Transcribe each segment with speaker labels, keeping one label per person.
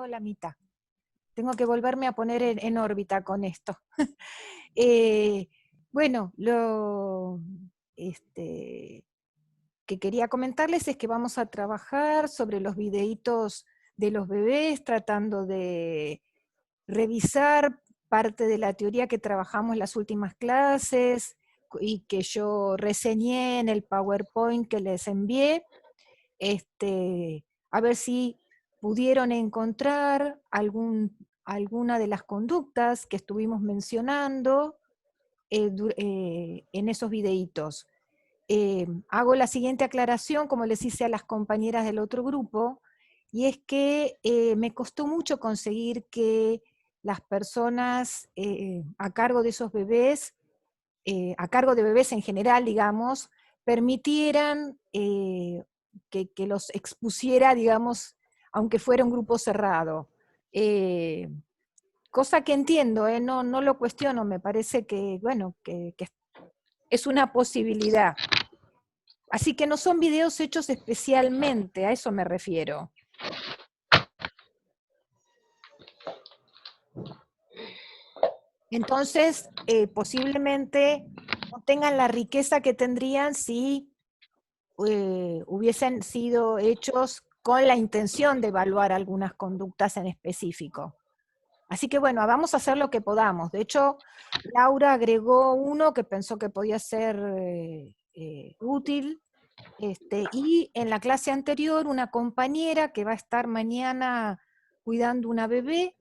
Speaker 1: tengo la mitad. Tengo que volverme a poner en órbita con esto. Bueno, lo que quería comentarles es que vamos a trabajar sobre los videitos de los bebés, tratando de revisar parte de la teoría que trabajamos en las últimas clases y que yo reseñé en el PowerPoint que les envié, a ver si pudieron encontrar alguna de las conductas que estuvimos mencionando en esos videitos. Hago la siguiente aclaración, como les hice a las compañeras del otro grupo, y es que me costó mucho conseguir que las personas a cargo de esos bebés, a cargo de bebés en general, digamos, permitieran que los expusiera, digamos, aunque fuera un grupo cerrado. Cosa que entiendo, no lo cuestiono, me parece que, bueno, que es una posibilidad. Así que no son videos hechos especialmente, a eso me refiero. Entonces, posiblemente no tengan la riqueza que tendrían si hubiesen sido hechos con la intención de evaluar algunas conductas en específico. Así que bueno, vamos a hacer lo que podamos. De hecho, Laura agregó uno que pensó que podía ser útil, y en la clase anterior una compañera que va a estar mañana cuidando una bebé,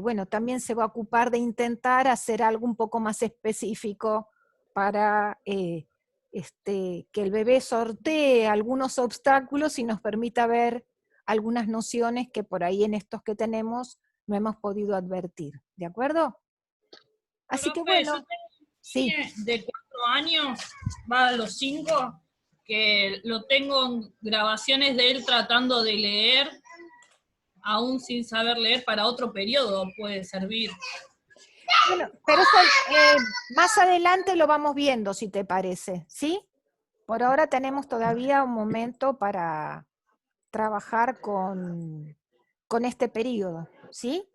Speaker 1: bueno, también se va a ocupar de intentar hacer algo un poco más específico para que el bebé sortee algunos obstáculos y nos permita ver algunas nociones que por ahí en estos que tenemos no hemos podido advertir, ¿de acuerdo? Así que
Speaker 2: Profe, yo
Speaker 1: bueno,
Speaker 2: tengo un
Speaker 1: sí.
Speaker 2: niño de 4 años, va a los 5, que lo tengo en grabaciones de él tratando de leer, aún sin saber leer, para otro periodo puede servir.
Speaker 1: Bueno, pero eso más adelante lo vamos viendo, si te parece, ¿sí? Por ahora tenemos todavía un momento para trabajar con este periodo, ¿sí?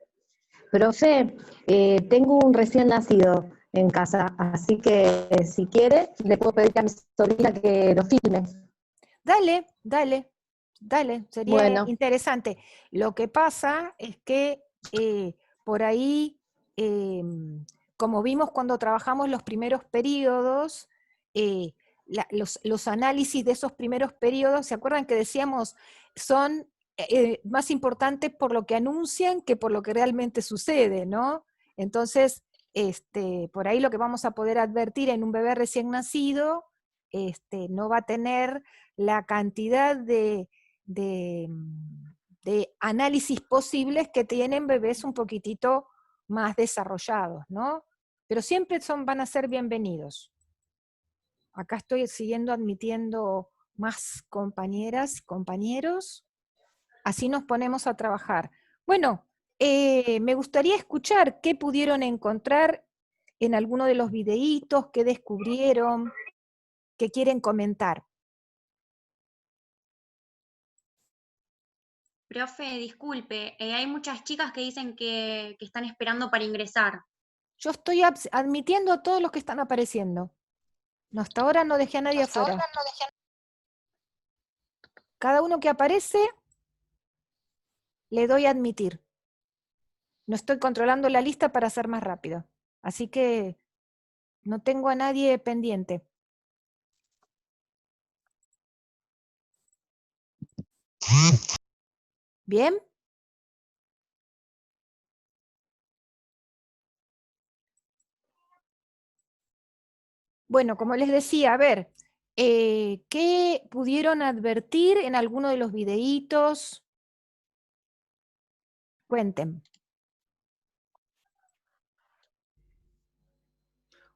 Speaker 3: Profe, tengo un recién nacido en casa, así que si quiere, le puedo pedir a mi sobrina que lo filme.
Speaker 1: Dale, dale, dale, sería
Speaker 3: Bueno,
Speaker 1: interesante. Lo que pasa es que por ahí, como vimos cuando trabajamos los primeros periodos, los análisis de esos primeros periodos, ¿se acuerdan que decíamos? Son más importantes por lo que anuncian que por lo que realmente sucede, ¿no? Entonces, por ahí lo que vamos a poder advertir en un bebé recién nacido, no va a tener la cantidad de análisis posibles que tienen bebés un poquitito más desarrollados, ¿no? Pero siempre van a ser bienvenidos. Acá estoy siguiendo admitiendo más compañeras y compañeros, así nos ponemos a trabajar. Bueno, me gustaría escuchar qué pudieron encontrar en alguno de los videitos, qué descubrieron, qué quieren comentar.
Speaker 4: Profe, disculpe, hay muchas chicas que dicen que están esperando para ingresar.
Speaker 1: Yo estoy admitiendo a todos los que están apareciendo. No, hasta ahora no dejé a nadie afuera. Cada uno que aparece, le doy a admitir. No estoy controlando la lista para ser más rápido. Así que no tengo a nadie pendiente. ¿Bien? Bueno, como les decía, a ver, ¿qué pudieron advertir en alguno de los videitos? Cuenten.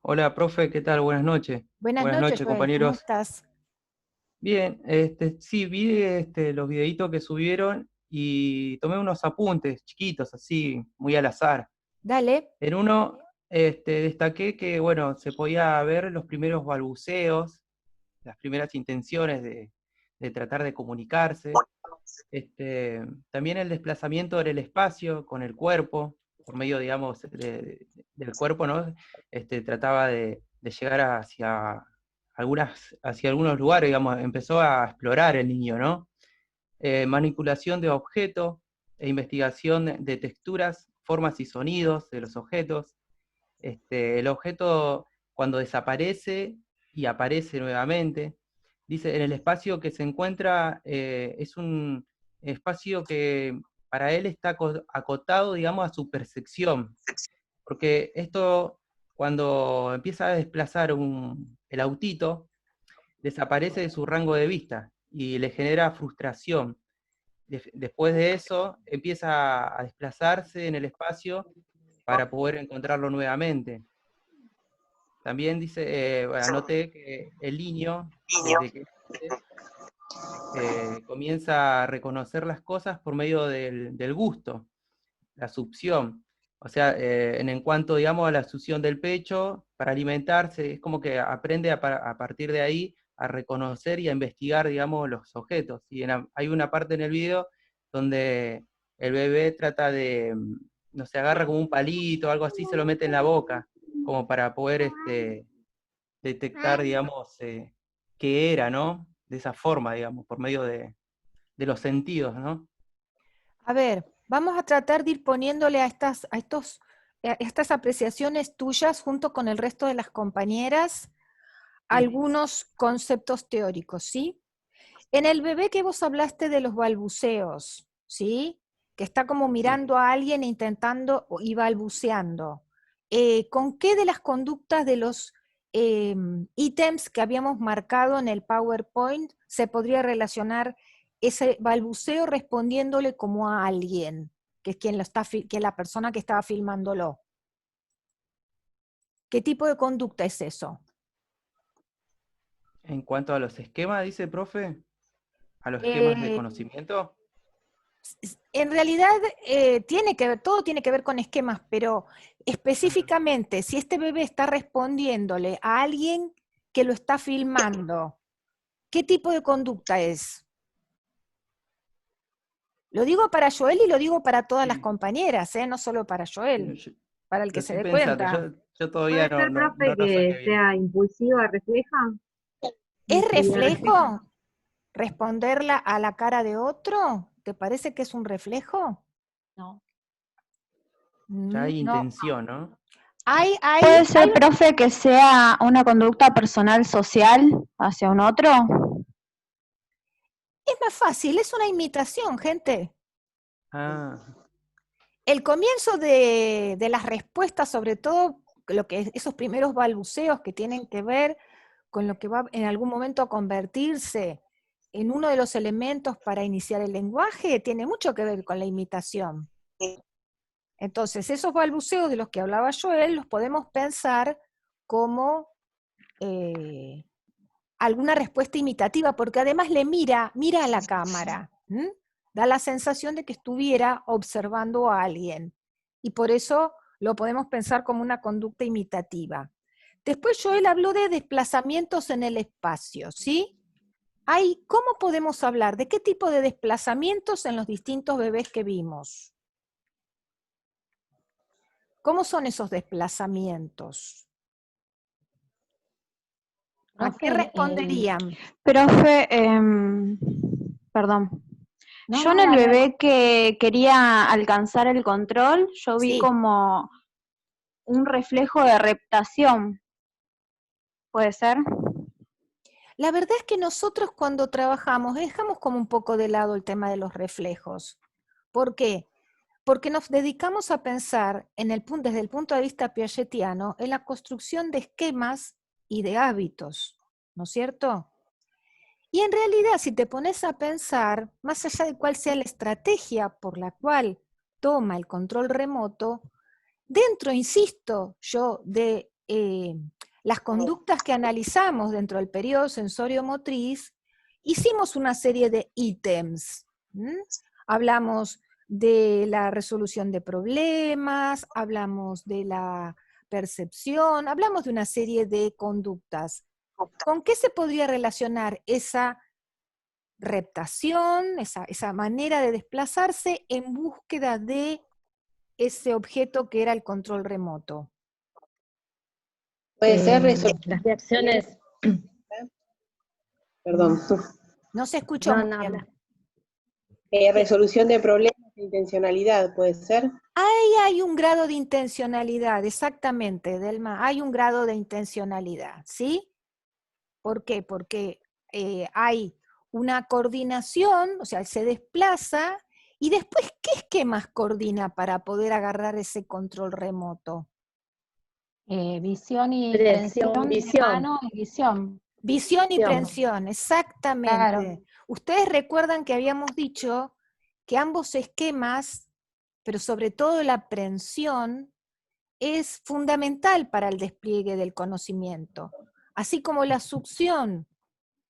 Speaker 5: Hola, profe, ¿qué tal? Buenas noches.
Speaker 1: Buenas
Speaker 5: Buenas
Speaker 1: noches,
Speaker 5: noches,
Speaker 1: Joel, ¿cómo
Speaker 5: compañeros.
Speaker 1: estás?
Speaker 5: Bien, sí, vi los videitos que subieron y tomé unos apuntes chiquitos, así, muy al azar.
Speaker 1: Dale.
Speaker 5: En uno, destaqué que, bueno, se podía ver los primeros balbuceos, las primeras intenciones de tratar de comunicarse. También el desplazamiento en el espacio con el cuerpo, por medio, digamos, del cuerpo, ¿no? Trataba de llegar hacia algunos lugares, digamos, empezó a explorar el niño, ¿no? Manipulación de objetos e investigación de texturas, formas y sonidos de los objetos. El objeto, cuando desaparece y aparece nuevamente, dice, en el espacio que se encuentra, es un espacio que para él está acotado, digamos, a su percepción, porque esto, cuando empieza a desplazar el autito, desaparece de su rango de vista y le genera frustración. Después de eso, empieza a desplazarse en el espacio para poder encontrarlo nuevamente. También dice, anoté que el niño, desde que comienza a reconocer las cosas por medio del gusto, la succión. O sea, en cuanto, digamos, a la succión del pecho, para alimentarse, es como que aprende a partir de ahí a reconocer y a investigar, digamos, los objetos. Y hay una parte en el video donde el bebé trata de, no sé, agarra como un palito o algo así, se lo mete en la boca, como para poder detectar, digamos, qué era, ¿no? De esa forma, digamos, por medio de los sentidos, ¿no?
Speaker 1: A ver, vamos a tratar de ir poniéndole a estas apreciaciones tuyas junto con el resto de las compañeras algunos conceptos teóricos, ¿sí? En el bebé que vos hablaste de los balbuceos, ¿sí? Que está como mirando a alguien intentando y balbuceando. ¿Con qué de las conductas de los ítems que habíamos marcado en el PowerPoint se podría relacionar ese balbuceo respondiéndole como a alguien, que es que es la persona que estaba filmándolo? ¿Qué tipo de conducta es eso?
Speaker 5: En cuanto a los esquemas, dice el profe, a los esquemas de conocimiento.
Speaker 1: En realidad todo tiene que ver con esquemas, pero específicamente si este bebé está respondiéndole a alguien que lo está filmando, ¿qué tipo de conducta es? Lo digo para Joel y lo digo para todas las compañeras, no solo para Joel, para el
Speaker 5: Lo
Speaker 1: que se
Speaker 5: estoy
Speaker 1: dé
Speaker 5: pensando,
Speaker 1: cuenta.
Speaker 5: yo todavía
Speaker 6: ¿Puede ser,
Speaker 5: no
Speaker 6: profe,
Speaker 5: lo saqué
Speaker 6: que
Speaker 5: bien.
Speaker 6: sea impulsiva, refleja?
Speaker 1: ¿Es
Speaker 6: Impulsividad
Speaker 1: reflejo responderla a la cara de otro? ¿Te parece que es un reflejo?
Speaker 4: No.
Speaker 5: Ya hay
Speaker 1: No.
Speaker 5: intención, ¿no?
Speaker 7: ¿Puede ser, profe, que sea una conducta personal social hacia un otro?
Speaker 1: Es más fácil, es una imitación, gente.
Speaker 5: Ah,
Speaker 1: El comienzo de las respuestas, sobre todo esos primeros balbuceos que tienen que ver con lo que va en algún momento a convertirse en uno de los elementos para iniciar el lenguaje, tiene mucho que ver con la imitación. Entonces, esos balbuceos de los que hablaba Joel, los podemos pensar como alguna respuesta imitativa, porque además mira a la cámara. Da la sensación de que estuviera observando a alguien. Y por eso lo podemos pensar como una conducta imitativa. Después Joel habló de desplazamientos en el espacio, ¿sí? ¿Cómo podemos hablar? ¿De qué tipo de desplazamientos en los distintos bebés que vimos? ¿Cómo son esos desplazamientos? ¿A qué responderían?
Speaker 7: Profe, perdón.
Speaker 1: No,
Speaker 7: Yo en el bebé que quería alcanzar el control, yo vi
Speaker 1: Sí.
Speaker 7: como un reflejo de reptación. ¿Puede ser?
Speaker 1: La verdad es que nosotros cuando trabajamos dejamos como un poco de lado el tema de los reflejos. ¿Por qué? Porque nos dedicamos a pensar desde el punto de vista piagetiano en la construcción de esquemas y de hábitos, ¿no es cierto? Y en realidad, si te pones a pensar, más allá de cuál sea la estrategia por la cual toma el control remoto, dentro, insisto, de las conductas que analizamos dentro del periodo sensorio-motriz, hicimos una serie de ítems. Hablamos de la resolución de problemas, hablamos de la percepción, hablamos de una serie de conductas. ¿Con qué se podría relacionar esa reptación, esa manera de desplazarse en búsqueda de ese objeto que era el control remoto.
Speaker 6: Puede ser
Speaker 3: las reacciones.
Speaker 6: perdón,
Speaker 1: No se escuchó
Speaker 3: No,
Speaker 1: muy
Speaker 3: no,
Speaker 1: bien.
Speaker 3: habla.
Speaker 6: resolución de problemas de intencionalidad, ¿puede ser?
Speaker 1: Ahí hay un grado de intencionalidad, exactamente, Delma, hay un grado de intencionalidad, ¿sí? ¿Por qué? Porque hay una coordinación, o sea, se desplaza, y después, ¿qué esquemas coordina para poder agarrar ese control remoto?
Speaker 8: Visión y
Speaker 3: Dirección,
Speaker 8: prensión de
Speaker 3: visión.
Speaker 8: mano y visión.
Speaker 1: Visión y
Speaker 3: Visión.
Speaker 1: prensión, exactamente.
Speaker 8: Claro.
Speaker 1: Ustedes recuerdan que habíamos dicho que ambos esquemas, pero sobre todo la prensión, es fundamental para el despliegue del conocimiento. Así como la succión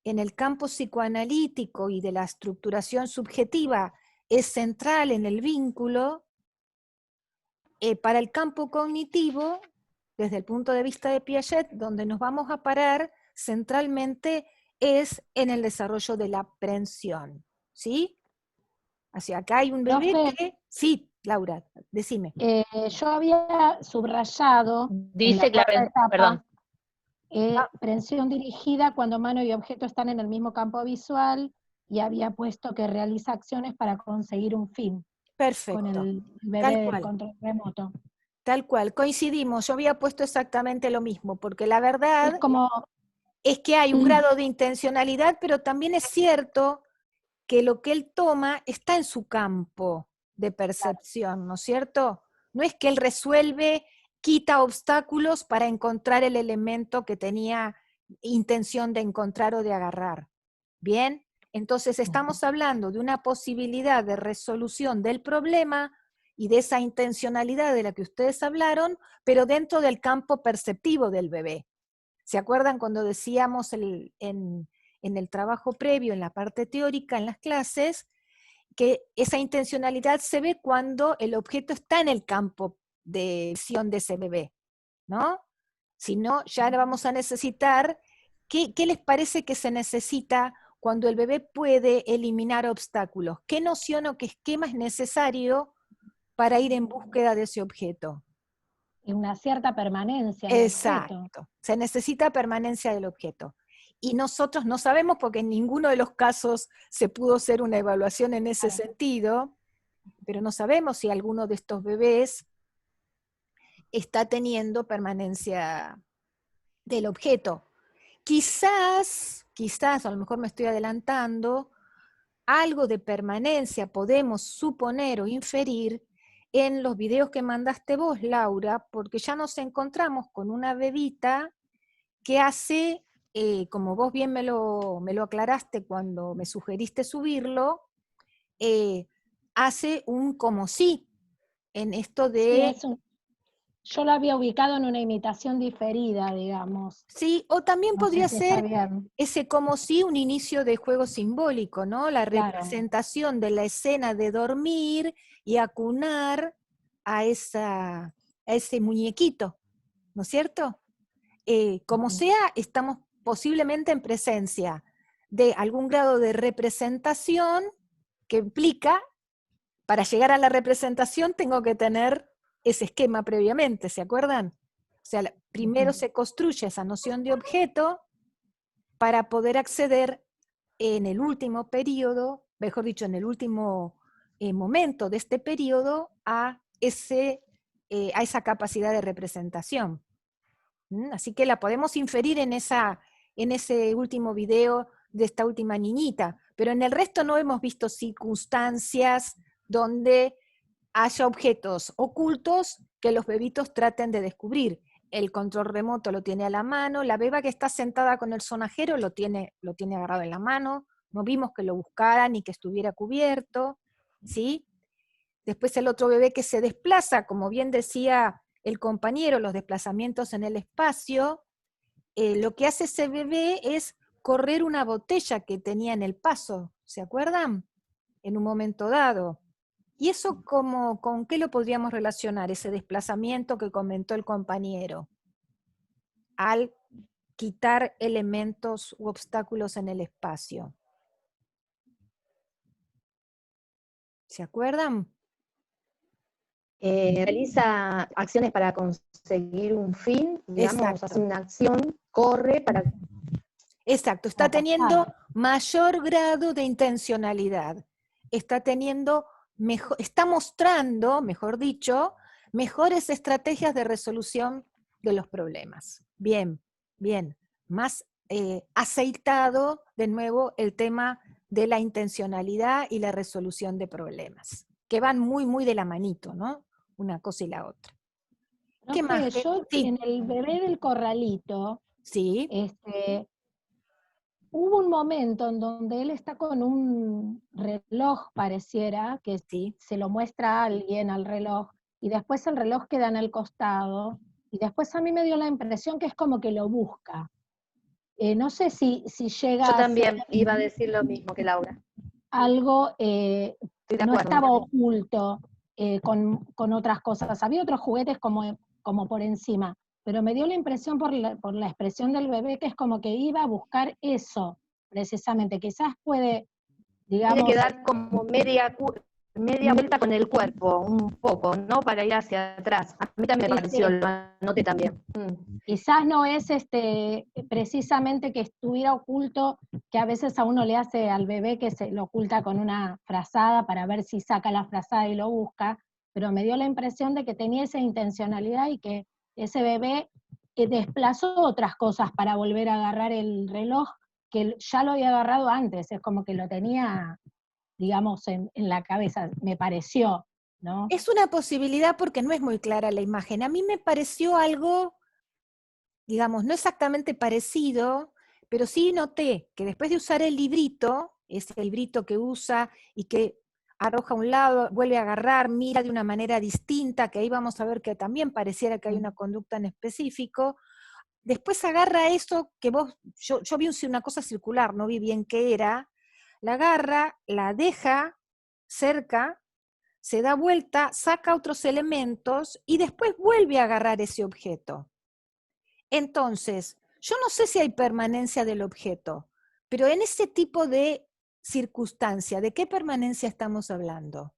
Speaker 1: en el campo psicoanalítico y de la estructuración subjetiva es central en el vínculo, para el campo cognitivo, desde el punto de vista de Piaget, donde nos vamos a parar centralmente es en el desarrollo de la prensión. ¿Sí? Así acá hay un bebé
Speaker 8: Profe,
Speaker 1: que... Sí, Laura, decime.
Speaker 8: yo había subrayado
Speaker 3: Dice
Speaker 8: en la cuarta etapa,
Speaker 3: perdón.
Speaker 8: prensión dirigida cuando mano y objeto están en el mismo campo visual, y había puesto que realiza acciones para conseguir un fin
Speaker 1: Perfecto.
Speaker 8: con el bebé
Speaker 1: Tal
Speaker 8: del
Speaker 1: cual.
Speaker 8: control remoto.
Speaker 1: Tal cual, coincidimos, yo había puesto exactamente lo mismo, porque la verdad
Speaker 8: Es como,
Speaker 1: es que hay un grado de intencionalidad, pero también es cierto que lo que él toma está en su campo de percepción, ¿no es cierto? No es que él resuelve, quita obstáculos para encontrar el elemento que tenía intención de encontrar o de agarrar. ¿Bien? Entonces estamos hablando de una posibilidad de resolución del problema y de esa intencionalidad de la que ustedes hablaron, pero dentro del campo perceptivo del bebé. ¿Se acuerdan cuando decíamos en el trabajo previo, en la parte teórica, en las clases, que esa intencionalidad se ve cuando el objeto está en el campo de visión de ese bebé, ¿no? Si no, ya vamos a necesitar, ¿qué les parece que se necesita cuando el bebé puede eliminar obstáculos? ¿Qué noción o qué esquema es necesario para ir en búsqueda de ese objeto?
Speaker 8: una cierta permanencia en el objeto.
Speaker 1: Exacto, se necesita permanencia del objeto. Y nosotros no sabemos porque en ninguno de los casos se pudo hacer una evaluación en ese sentido, pero no sabemos si alguno de estos bebés está teniendo permanencia del objeto. Quizás, a lo mejor me estoy adelantando, algo de permanencia podemos suponer o inferir en los videos que mandaste vos, Laura, porque ya nos encontramos con una bebita que hace, como vos bien me lo aclaraste cuando me sugeriste subirlo, hace un como sí, en esto de...
Speaker 8: Sí, yo lo había ubicado en una imitación diferida, digamos.
Speaker 1: Sí, o también
Speaker 8: No sé
Speaker 1: podría
Speaker 8: si está
Speaker 1: ser
Speaker 8: bien.
Speaker 1: ese como sí un inicio de juego simbólico, ¿no? La
Speaker 8: Claro.
Speaker 1: representación de la escena de dormir y acunar a ese muñequito, ¿no es cierto? Como sea, estamos posiblemente en presencia de algún grado de representación que implica, para llegar a la representación tengo que tener ese esquema previamente, ¿se acuerdan? O sea, primero se construye esa noción de objeto para poder acceder en el último periodo, mejor dicho, en el último momento de este periodo, a esa capacidad de representación. Así que la podemos inferir en ese último video de esta última niñita, pero en el resto no hemos visto circunstancias donde haya objetos ocultos que los bebitos traten de descubrir. El control remoto lo tiene a la mano, la beba que está sentada con el sonajero lo tiene agarrado en la mano, no vimos que lo buscara ni que estuviera cubierto, ¿sí? Después el otro bebé que se desplaza, como bien decía el compañero, los desplazamientos en el espacio, lo que hace ese bebé es correr una botella que tenía en el paso, ¿se acuerdan? En un momento dado. ¿Y eso con qué lo podríamos relacionar, ese desplazamiento que comentó el compañero? Al quitar elementos u obstáculos en el espacio. ¿Se acuerdan?
Speaker 3: Realiza acciones para conseguir un fin, digamos,
Speaker 1: Exacto.
Speaker 3: hace una acción, corre para...
Speaker 1: Exacto, está
Speaker 8: Para
Speaker 1: teniendo
Speaker 8: pasar.
Speaker 1: mayor grado de intencionalidad. Está teniendo está mostrando, mejor dicho, mejores estrategias de resolución de los problemas. Bien, bien. Más aceitado, de nuevo, el tema de la intencionalidad y la resolución de problemas, que van muy, muy de la manito, ¿no? Una cosa y la otra. ¿Qué
Speaker 8: Profe,
Speaker 1: más?
Speaker 8: yo
Speaker 1: Sí,
Speaker 8: en el bebé del corralito,
Speaker 1: sí,
Speaker 8: hubo un momento en donde él está con un reloj, pareciera, que
Speaker 1: sí.
Speaker 8: se lo muestra a alguien al reloj, y después el reloj queda en el costado, y después a mí me dio la impresión que es como que lo busca. No sé si llega
Speaker 3: Yo
Speaker 8: a ser
Speaker 3: también iba a decir lo mismo que Laura.
Speaker 8: algo,
Speaker 3: Estoy de
Speaker 8: no
Speaker 3: acuerdo.
Speaker 8: estaba oculto con otras cosas. Había otros juguetes como por encima, pero me dio la impresión por la expresión del bebé que es como que iba a buscar eso, precisamente. Quizás puede,
Speaker 3: Tiene
Speaker 8: digamos,
Speaker 3: que dar como media vuelta con el cuerpo, un poco, ¿no? Para ir hacia atrás. A mí también me pareció, lo anoté también.
Speaker 8: quizás no es precisamente que estuviera oculto, que a veces a uno le hace al bebé que se lo oculta con una frazada para ver si saca la frazada y lo busca, pero me dio la impresión de que tenía esa intencionalidad y que ese bebé desplazó otras cosas para volver a agarrar el reloj, que ya lo había agarrado antes, es como que lo tenía, digamos, en la cabeza, me pareció, ¿no?
Speaker 1: Es una posibilidad porque no es muy clara la imagen. A mí me pareció algo, digamos, no exactamente parecido, pero sí noté que después de usar el librito, ese librito que usa y que arroja a un lado, vuelve a agarrar, mira de una manera distinta, que ahí vamos a ver que también pareciera que hay una conducta en específico, después agarra eso que yo vi una cosa circular, no vi bien qué era, la agarra, la deja cerca, se da vuelta, saca otros elementos y después vuelve a agarrar ese objeto. Entonces, yo no sé si hay permanencia del objeto, pero en ese tipo de circunstancia, ¿de qué permanencia estamos hablando?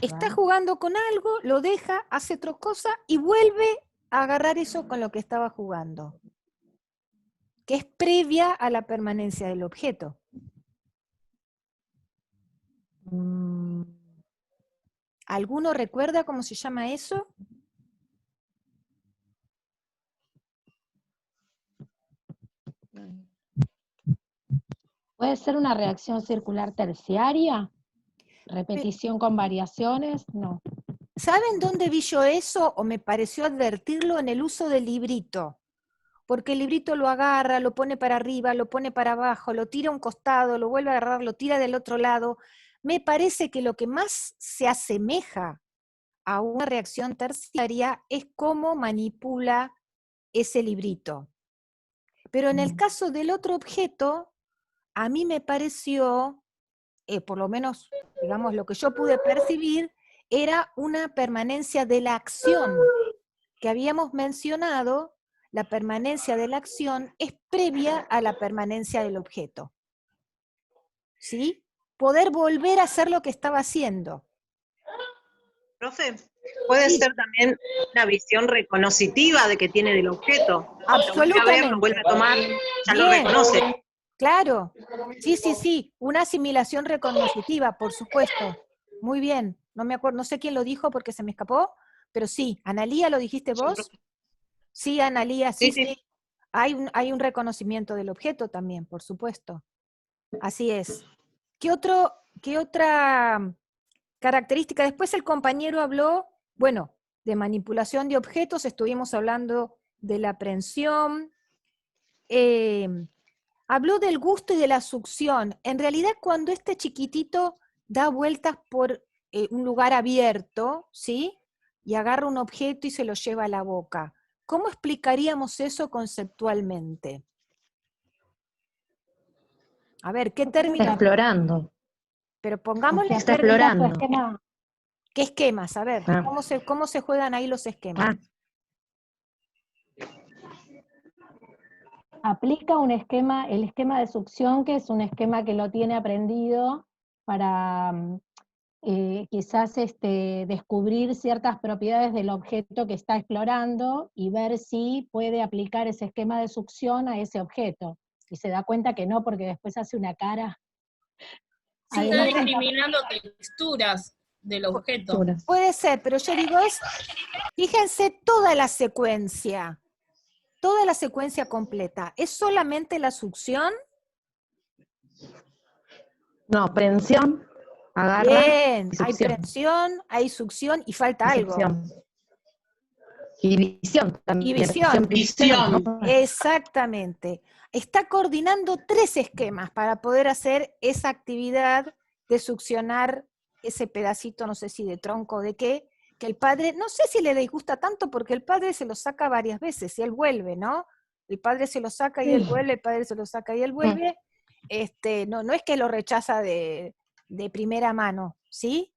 Speaker 1: Está jugando con algo, lo deja, hace otra cosa y vuelve a agarrar eso con lo que estaba jugando, que es previa a la permanencia del objeto. ¿Alguno recuerda cómo se llama eso?
Speaker 8: ¿Puede ser una reacción circular terciaria? ¿Repetición con variaciones? No.
Speaker 1: ¿Saben dónde vi yo eso o me pareció advertirlo? En el uso del librito. Porque el librito lo agarra, lo pone para arriba, lo pone para abajo, lo tira a un costado, lo vuelve a agarrar, lo tira del otro lado. Me parece que lo que más se asemeja a una reacción terciaria es cómo manipula ese librito. Pero en el caso del otro objeto, a mí me pareció, por lo menos, digamos, lo que yo pude percibir, era una permanencia de la acción que habíamos mencionado. La permanencia de la acción es previa a la permanencia del objeto. ¿Sí? Poder volver a hacer lo que estaba haciendo.
Speaker 9: Profe, puede
Speaker 1: Sí.
Speaker 9: ser también una visión reconocitiva de que tiene del objeto.
Speaker 1: Absolutamente.
Speaker 9: Lo vuelve a ver, lo vuelve a tomar, ya
Speaker 1: Bien.
Speaker 9: lo reconoce.
Speaker 1: Claro, sí, una asimilación recognitiva, por supuesto. Muy bien, no me acuerdo, no sé quién lo dijo porque se me escapó, pero sí, Analía, ¿lo dijiste vos? Sí, Analía, sí. Hay un reconocimiento del objeto también, por supuesto. Así es. ¿Qué otra característica? Después el compañero habló, bueno, de manipulación de objetos, estuvimos hablando de la aprehensión, habló del gusto y de la succión. En realidad, cuando este chiquitito da vueltas por un lugar abierto, ¿sí? Y agarra un objeto y se lo lleva a la boca. ¿Cómo explicaríamos eso conceptualmente? A ver, ¿qué término?
Speaker 3: Está explorando.
Speaker 1: Pero pongámosle
Speaker 3: Está explorando.
Speaker 1: ¿Qué esquemas? A ver, ¿cómo se juegan ahí los esquemas?
Speaker 8: aplica un esquema, el esquema de succión, que es un esquema que lo tiene aprendido para quizás descubrir ciertas propiedades del objeto que está explorando y ver si puede aplicar ese esquema de succión a ese objeto. Y se da cuenta que no, porque después hace una cara.
Speaker 2: Sí, está discriminando texturas del objeto.
Speaker 1: Puede ser, pero yo digo, fíjense toda la secuencia completa. ¿Es solamente la succión?
Speaker 3: No, prensión, agarra.
Speaker 1: Bien,
Speaker 3: y
Speaker 1: hay
Speaker 3: succión.
Speaker 1: prensión, hay succión y falta
Speaker 3: Y
Speaker 1: algo.
Speaker 3: succión. Y visión también.
Speaker 1: Y visión.
Speaker 3: Visión, ¿no?
Speaker 1: Exactamente. Está coordinando 3 esquemas para poder hacer esa actividad de succionar ese pedacito, no sé si de tronco o de qué, que el padre, no sé si le disgusta tanto porque el padre se lo saca varias veces y él vuelve, ¿no? El padre se lo saca y él vuelve, el padre se lo saca y él vuelve. No es que lo rechaza de primera mano, ¿sí?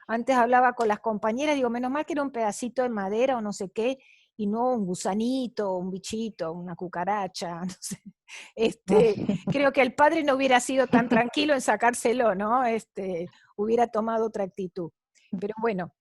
Speaker 1: Antes hablaba con las compañeras, digo, menos mal que era un pedacito de madera o no sé qué, y no un gusanito, un bichito, una cucaracha, no sé. Creo que el padre no hubiera sido tan tranquilo en sacárselo, ¿no? Hubiera tomado otra actitud. Pero bueno,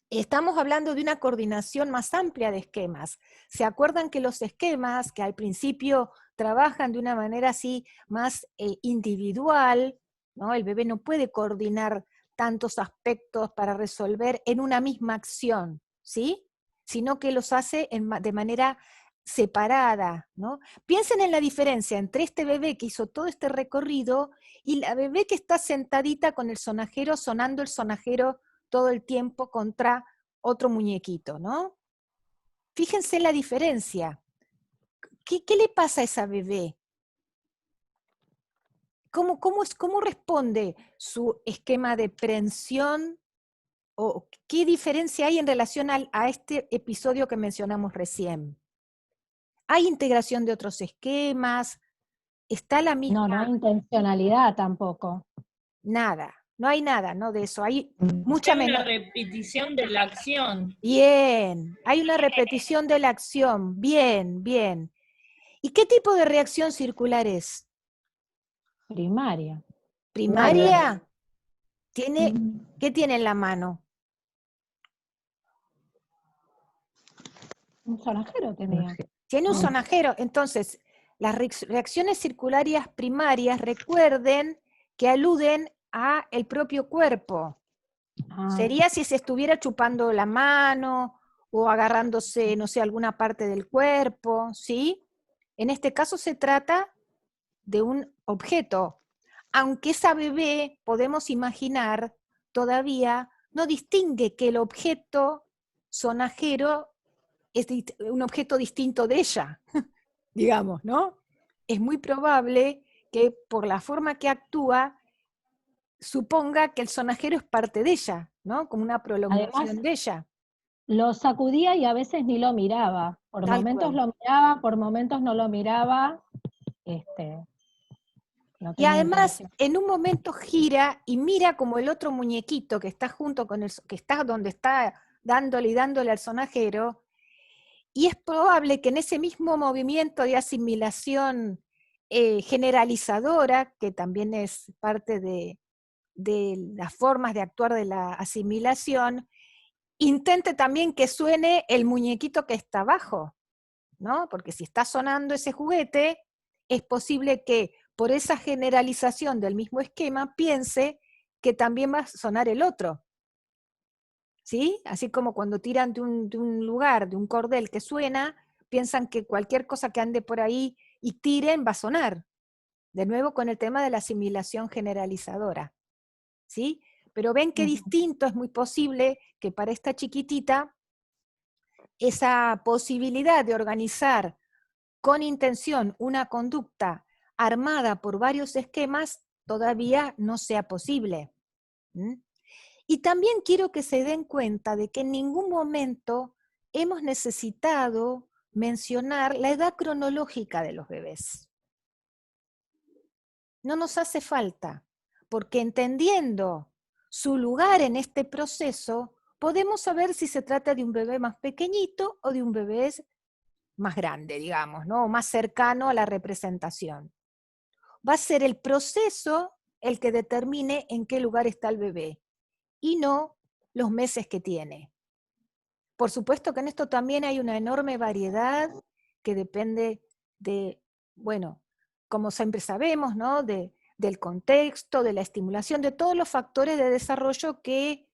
Speaker 1: estamos hablando de una coordinación más amplia de esquemas. ¿Se acuerdan que los esquemas, que al principio trabajan de una manera así más individual, ¿no? El bebé no puede coordinar tantos aspectos para resolver en una misma acción, ¿sí? Sino que los hace de manera separada, ¿no? Piensen en la diferencia entre este bebé que hizo todo este recorrido y la bebé que está sentadita con el sonajero, sonando el sonajero todo el tiempo contra otro muñequito, ¿no? Fíjense la diferencia. ¿Qué le pasa a esa bebé? ¿Cómo responde su esquema de prensión? ¿O qué diferencia hay en relación a este episodio que mencionamos recién? ¿Hay integración de otros esquemas? ¿Está la misma?
Speaker 8: No hay intencionalidad tampoco.
Speaker 1: Nada, no hay nada, ¿no? De eso. Hay
Speaker 2: mucha una repetición de la acción.
Speaker 1: Bien, hay una repetición de la acción. Bien, bien. ¿Y qué tipo de reacción circular es?
Speaker 8: Primaria.
Speaker 1: ¿Primaria? ¿Qué tiene en la mano?
Speaker 8: Un sonajero tenía.
Speaker 1: Tiene un sonajero. Entonces, las reacciones circulares primarias, recuerden que aluden a el propio cuerpo. Sería si se estuviera chupando la mano o agarrándose, no sé, alguna parte del cuerpo, ¿sí? En este caso se trata de un objeto, aunque esa bebé, podemos imaginar, todavía no distingue que el objeto sonajero es un objeto distinto de ella, digamos, ¿no? Es muy probable que por la forma que actúa, suponga que el sonajero es parte de ella, ¿no? Como una prolongación
Speaker 8: Además,
Speaker 1: de ella.
Speaker 8: Lo sacudía y a veces ni lo miraba. Por
Speaker 1: Tal
Speaker 8: momentos
Speaker 1: cual.
Speaker 8: lo miraba, por momentos no lo miraba. No
Speaker 1: Y
Speaker 8: tenía
Speaker 1: además,
Speaker 8: interacción.
Speaker 1: en un momento gira y mira como el otro muñequito que está junto con que está donde está dándole y dándole al sonajero, y es probable que en ese mismo movimiento de asimilación generalizadora, que también es parte de las formas de actuar de la asimilación, intente también que suene el muñequito que está abajo, ¿no? Porque si está sonando ese juguete, es posible que por esa generalización del mismo esquema piense que también va a sonar el otro. ¿Sí? Así como cuando tiran de un lugar, de un cordel que suena, piensan que cualquier cosa que ande por ahí y tiren va a sonar. De nuevo con el tema de la asimilación generalizadora. ¿Sí? Pero ven qué distinto es muy posible que para esta chiquitita esa posibilidad de organizar con intención una conducta armada por varios esquemas todavía no sea posible. Y también quiero que se den cuenta de que en ningún momento hemos necesitado mencionar la edad cronológica de los bebés. No nos hace falta, porque entendiendo su lugar en este proceso, podemos saber si se trata de un bebé más pequeñito o de un bebé más grande, digamos, ¿no? Más cercano a la representación. Va a ser el proceso el que determine en qué lugar está el bebé, y no los meses que tiene. Por supuesto que en esto también hay una enorme variedad que depende de, bueno, como siempre sabemos, ¿no? Del contexto, de la estimulación, de todos los factores de desarrollo que,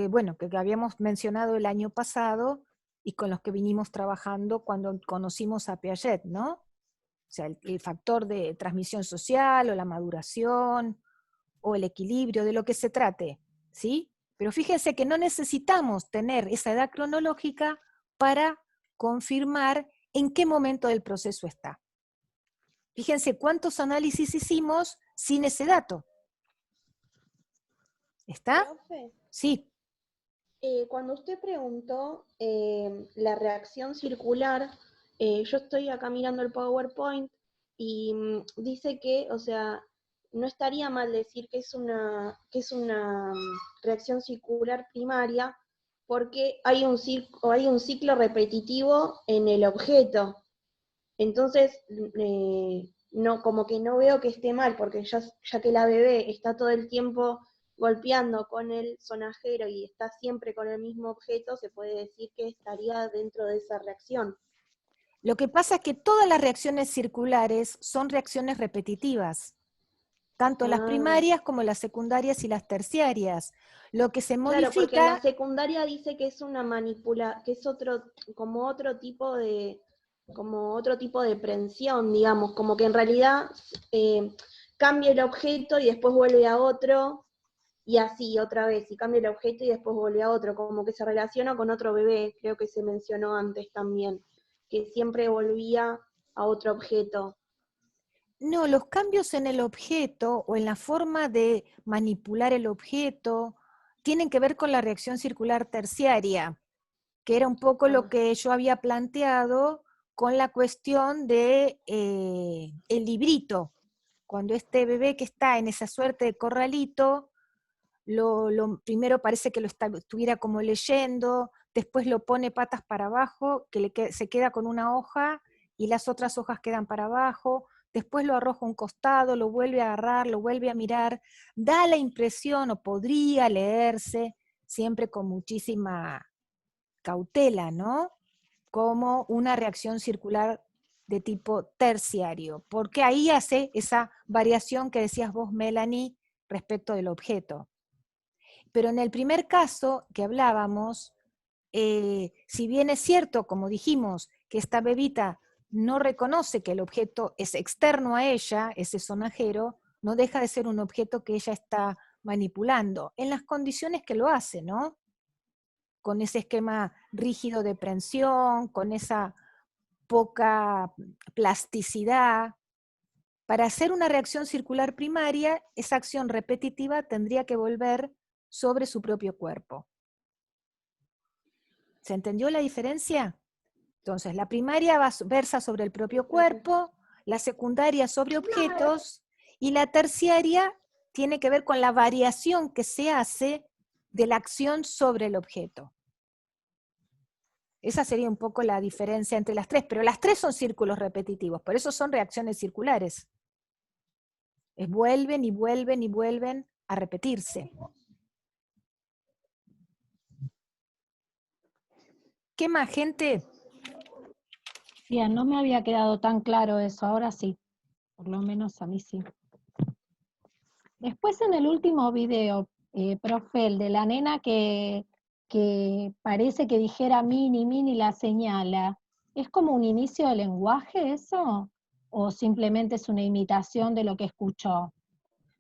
Speaker 1: bueno, que habíamos mencionado el año pasado y con los que vinimos trabajando cuando conocimos a Piaget, ¿no? O sea, el factor de transmisión social o la maduración o el equilibrio, de lo que se trate, ¿sí? Pero fíjense que no necesitamos tener esa edad cronológica para confirmar en qué momento del proceso está. Fíjense cuántos análisis hicimos sin ese dato. ¿Está?
Speaker 10: Profe,
Speaker 1: Sí.
Speaker 10: cuando usted preguntó la reacción circular, yo estoy acá mirando el PowerPoint y dice que, o sea, no estaría mal decir que es una reacción circular primaria porque hay un ciclo repetitivo en el objeto. Entonces, no, como que no veo que esté mal, porque ya que la bebé está todo el tiempo golpeando con el sonajero y está siempre con el mismo objeto, se puede decir que estaría dentro de esa reacción.
Speaker 1: Lo que pasa es que todas las reacciones circulares son reacciones repetitivas, tanto las primarias como las secundarias y las terciarias. Lo que se modifica...
Speaker 10: Claro, porque en la secundaria dice que es una que es como otro tipo de prensión, digamos, como que en realidad cambia el objeto y después vuelve a otro, y así otra vez, y cambia el objeto y después vuelve a otro, como que se relaciona con otro bebé, creo que se mencionó antes también, que siempre volvía a otro objeto.
Speaker 1: No, los cambios en el objeto o en la forma de manipular el objeto tienen que ver con la reacción circular terciaria, que era un poco lo que yo había planteado con la cuestión de el librito. Cuando este bebé que está en esa suerte de corralito, lo primero parece que lo estuviera como leyendo, después lo pone patas para abajo, se queda con una hoja y las otras hojas quedan para abajo, después lo arroja a un costado, lo vuelve a agarrar, lo vuelve a mirar, da la impresión, o podría leerse, siempre con muchísima cautela, ¿no? Como una reacción circular de tipo terciario, porque ahí hace esa variación que decías vos, Melanie, respecto del objeto. Pero en el primer caso que hablábamos, si bien es cierto, como dijimos, que esta bebita no reconoce que el objeto es externo a ella, ese sonajero, no deja de ser un objeto que ella está manipulando, en las condiciones que lo hace, ¿no? Con ese esquema rígido de prensión, con esa poca plasticidad. Para hacer una reacción circular primaria, esa acción repetitiva tendría que volver sobre su propio cuerpo. ¿Se entendió la diferencia? Entonces, la primaria versa sobre el propio cuerpo, la secundaria sobre objetos, y la terciaria tiene que ver con la variación que se hace de la acción sobre el objeto. Esa sería un poco la diferencia entre las tres, pero las tres son círculos repetitivos, por eso son reacciones circulares. Vuelven y vuelven y vuelven a repetirse. ¿Qué más, gente?
Speaker 8: Bien, no me había quedado tan claro eso, ahora sí, por lo menos a mí sí. Después en el último video, profe, el de la nena que parece que dijera mini la señala, ¿es como un inicio de lenguaje eso? ¿O simplemente es una imitación de lo que escuchó?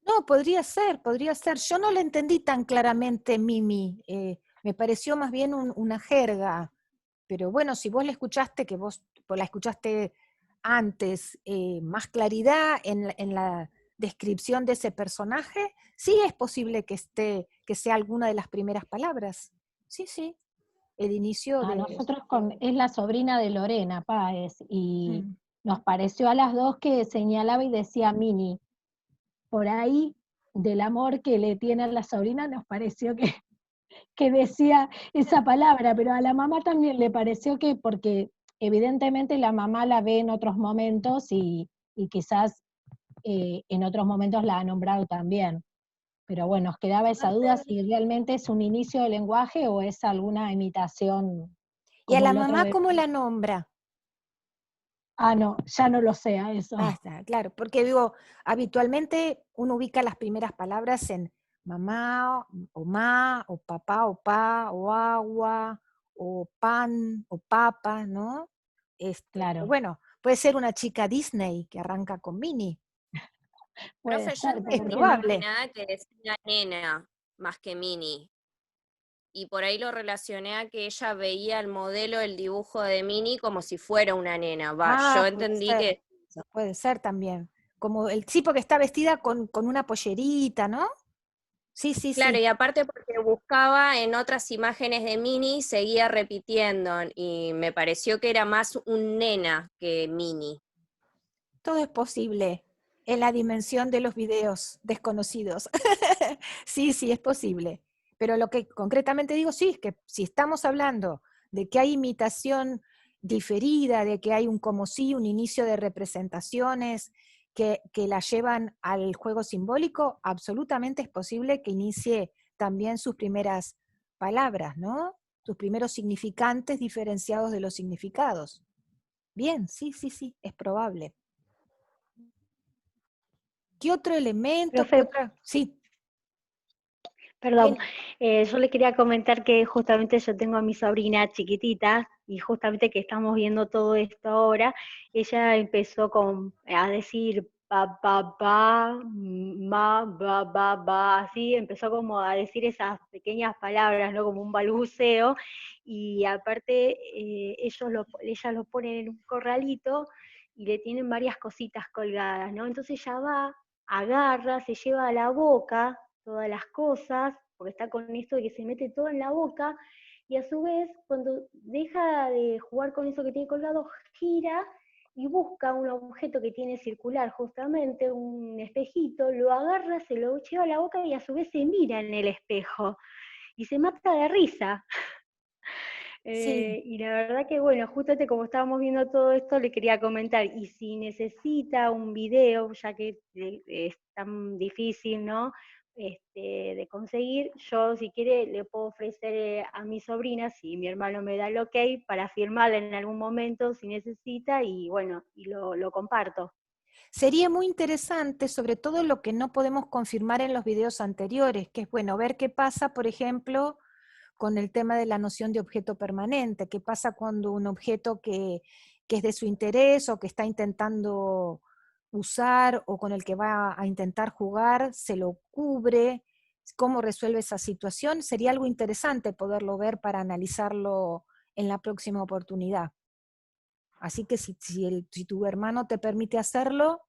Speaker 1: No, podría ser, podría ser. Yo no le entendí tan claramente Mimi, me pareció más bien una jerga, pero bueno, si vos la escuchaste, que vos la escuchaste antes, más claridad en la descripción de ese personaje, sí es posible que sea alguna de las primeras palabras. Sí, sí, el inicio de...
Speaker 8: Nosotros es la sobrina de Lorena Páez, y nos pareció a las dos que señalaba y decía mini. Por ahí, del amor que le tiene a la sobrina, nos pareció que decía esa palabra, pero a la mamá también le pareció que, porque evidentemente la mamá la ve en otros momentos y quizás en otros momentos la ha nombrado también. Pero bueno, nos quedaba esa duda si realmente es un inicio de lenguaje o es alguna imitación
Speaker 1: ¿Y a
Speaker 8: como
Speaker 1: la
Speaker 8: el otro
Speaker 1: mamá
Speaker 8: bebé.
Speaker 1: cómo la nombra?
Speaker 8: Ah, no, ya no lo sé a eso.
Speaker 1: Ah, está, claro, porque digo, habitualmente uno ubica las primeras palabras en mamá, o ma, o papá, o pa, o agua, o pan, o papa, ¿no? Pero
Speaker 8: Claro,
Speaker 1: bueno, puede ser una chica Disney que arranca con Minnie,
Speaker 8: puede
Speaker 11: Profe, yo
Speaker 8: ser,
Speaker 1: es
Speaker 11: entendía más que
Speaker 1: probable.
Speaker 11: nada que decía nena más que Minnie. Y por ahí lo relacioné a que ella veía el modelo, el dibujo de Minnie como si fuera una nena. Va, yo
Speaker 1: Ah,
Speaker 11: entendí que
Speaker 1: puede ser también. Como el tipo que está vestida con una pollerita, ¿no? Sí, sí,
Speaker 11: claro,
Speaker 1: sí.
Speaker 11: y aparte porque buscaba en otras imágenes de Minnie, seguía repitiendo, y me pareció que era más un nena que Minnie.
Speaker 1: Todo es posible en la dimensión de los videos desconocidos. Sí, sí, es posible. Pero lo que concretamente digo, sí, es que si estamos hablando de que hay imitación diferida, de que hay un como sí, un inicio de representaciones que la llevan al juego simbólico, absolutamente es posible que inicie también sus primeras palabras, ¿no? Sus primeros significantes diferenciados de los significados. Bien, sí, sí, sí, es probable. ¿Qué otro elemento? ¿Qué
Speaker 12: Profe,
Speaker 1: otra? Sí,
Speaker 12: perdón,
Speaker 1: bien.
Speaker 12: yo le quería comentar que justamente yo tengo a mi sobrina chiquitita y justamente que estamos viendo todo esto ahora, ella empezó a decir pa, ma, ba, así, empezó como a decir esas pequeñas palabras, ¿no? Como un balbuceo, y aparte ellas lo ponen en un corralito y le tienen varias cositas colgadas, ¿no? Entonces ella va, agarra, se lleva a la boca todas las cosas, porque está con esto de que se mete todo en la boca, y a su vez, cuando deja de jugar con eso que tiene colgado, gira y busca un objeto que tiene circular, justamente un espejito, lo agarra, se lo lleva a la boca y a su vez se mira en el espejo y se mata de risa.
Speaker 1: Sí,
Speaker 12: Y la verdad que bueno, justamente como estábamos viendo todo esto, le quería comentar, y si necesita un video, ya que es tan difícil, ¿no? De conseguir, yo si quiere le puedo ofrecer a mi sobrina, si mi hermano me da el ok, para firmarla en algún momento si necesita, y bueno, y lo comparto.
Speaker 1: sería muy interesante, sobre todo lo que no podemos confirmar en los videos anteriores, que es bueno ver qué pasa, por ejemplo, con el tema de la noción de objeto permanente, qué pasa cuando un objeto que es de su interés o que está intentando usar o con el que va a intentar jugar, se lo cubre, cómo resuelve esa situación. Sería algo interesante poderlo ver para analizarlo en la próxima oportunidad. Así que si tu hermano te permite hacerlo,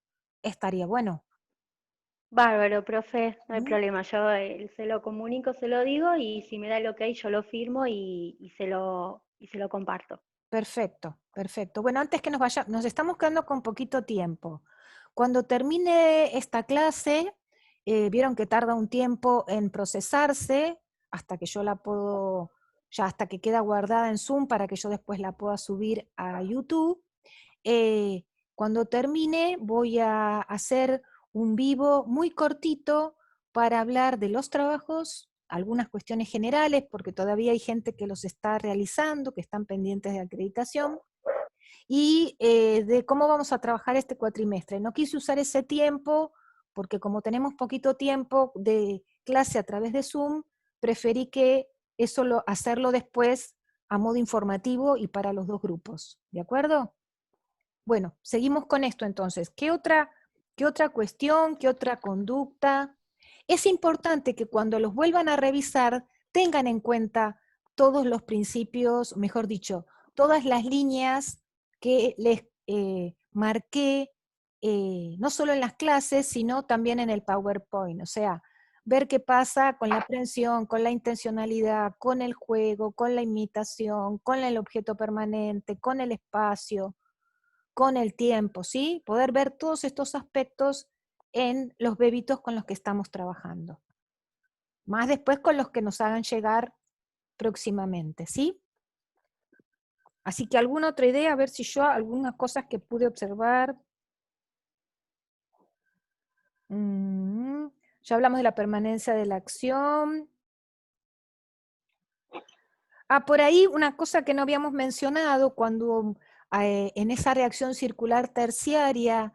Speaker 1: estaría bueno.
Speaker 12: Bárbaro, profe, no hay
Speaker 1: ¿Mm?
Speaker 12: problema, yo se lo comunico, se lo digo, y si me da el ok yo lo firmo y se lo comparto.
Speaker 1: Perfecto, perfecto. Bueno, antes que nos estamos quedando con poquito tiempo. Cuando termine esta clase, vieron que tarda un tiempo en procesarse hasta que yo la puedo, ya hasta que queda guardada en Zoom para que yo después la pueda subir a YouTube. Cuando termine voy a hacer un vivo muy cortito para hablar de los trabajos, algunas cuestiones generales, porque todavía hay gente que los está realizando, que están pendientes de acreditación, y de cómo vamos a trabajar este cuatrimestre. No quise usar ese tiempo porque como tenemos poquito tiempo de clase a través de Zoom, preferí que hacerlo después a modo informativo y para los dos grupos. ¿De acuerdo? Bueno, seguimos con esto entonces. ¿Qué otra cuestión, qué otra conducta? Es importante que cuando los vuelvan a revisar tengan en cuenta todos los principios, mejor dicho, todas las líneas que les marqué, no solo en las clases, sino también en el PowerPoint. O sea, ver qué pasa con la aprehensión, con la intencionalidad, con el juego, con la imitación, con el objeto permanente, con el espacio, con el tiempo, ¿sí? Poder ver todos estos aspectos en los bebitos con los que estamos trabajando. Más después con los que nos hagan llegar próximamente, ¿sí? Así que alguna otra idea, a ver si yo algunas cosas que pude observar. Ya hablamos de la permanencia de la acción. Por ahí una cosa que no habíamos mencionado, cuando en esa reacción circular terciaria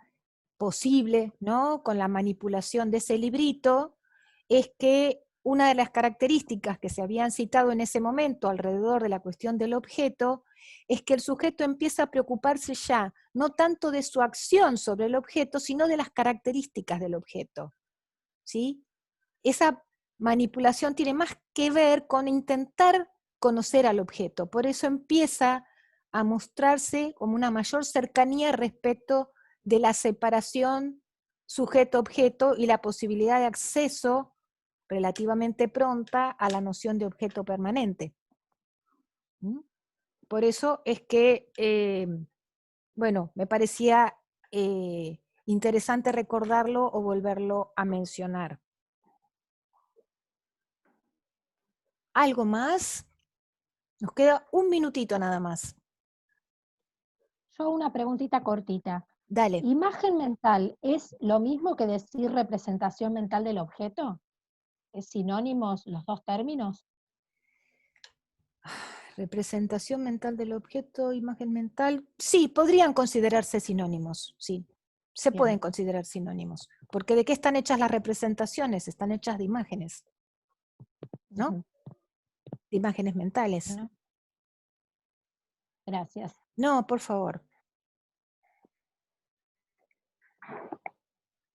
Speaker 1: posible, ¿no? Con la manipulación de ese librito, es que una de las características que se habían citado en ese momento alrededor de la cuestión del objeto, es que el sujeto empieza a preocuparse ya, no tanto de su acción sobre el objeto, sino de las características del objeto, ¿sí? Esa manipulación tiene más que ver con intentar conocer al objeto, por eso empieza a mostrarse como una mayor cercanía respecto de la separación sujeto-objeto y la posibilidad de acceso relativamente pronta a la noción de objeto permanente. ¿Mm? Por eso es que, bueno, me parecía interesante recordarlo o volverlo a mencionar. ¿Algo más? Nos queda un minutito nada más.
Speaker 8: Yo una preguntita cortita.
Speaker 1: Dale.
Speaker 8: ¿Imagen mental es lo mismo que decir representación mental del objeto? ¿Es sinónimos los dos términos?
Speaker 1: Representación mental del objeto, imagen mental. Sí, podrían considerarse sinónimos, sí. Se
Speaker 8: Bien.
Speaker 1: pueden considerar sinónimos. Porque ¿de qué están hechas las representaciones? Están hechas de imágenes, ¿no?
Speaker 8: Ujú.
Speaker 1: De imágenes mentales.
Speaker 8: Bueno. Gracias.
Speaker 1: No, por favor.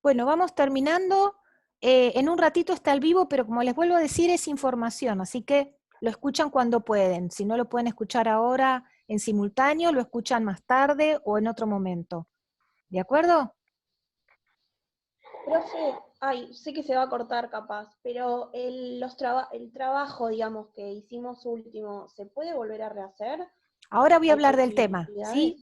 Speaker 1: Bueno, vamos terminando. En un ratito está el vivo, pero como les vuelvo a decir, es información, así que lo escuchan cuando pueden. Si no lo pueden escuchar ahora en simultáneo, lo escuchan más tarde o en otro momento. ¿De acuerdo?
Speaker 10: Profe, sé que se va a cortar capaz, pero el trabajo, digamos, que hicimos último, ¿se puede volver a rehacer?
Speaker 1: Ahora voy a
Speaker 10: ¿Hay
Speaker 1: hablar del tema,
Speaker 10: posibilidades?
Speaker 1: ¿sí?